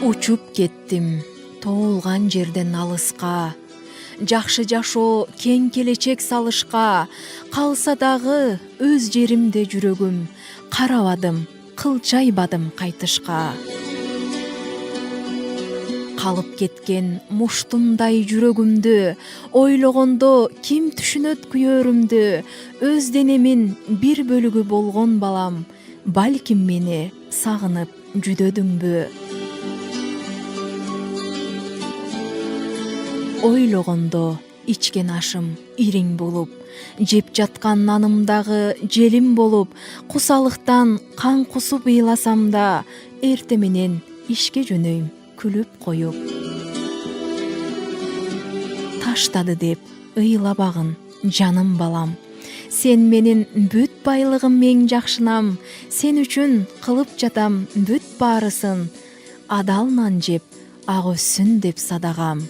Учуп кеттим тоолган жерден алыска, жакшы жашоо кең келечек салышка. Калса дагы өз жеримде жүрөгүм, карабадым, кылчайбадым кайтышка. Калып кеткен муштумдай жүрөгүмдү, ойлогондо ким түшүнөт күйөрүмдү. Өз денемин бир бөлүгү болгон балам, балким мени сагынып жүдөдүңбү? Ойлогондо ичкен ашым ириң болуп, жеп жаткан нанымдагы желим болуп, кусалыктан кан кусуп ыйласам да, эрте менен ишке жөнөйм күлүп коюп. Таштады деп ыйлабагын жаным балам, сен менин бүт байлыгым эң жакшынам. Сен үчүн кылып жатам бүт баарысын, адал нан жеп ак өссүн деп садагам.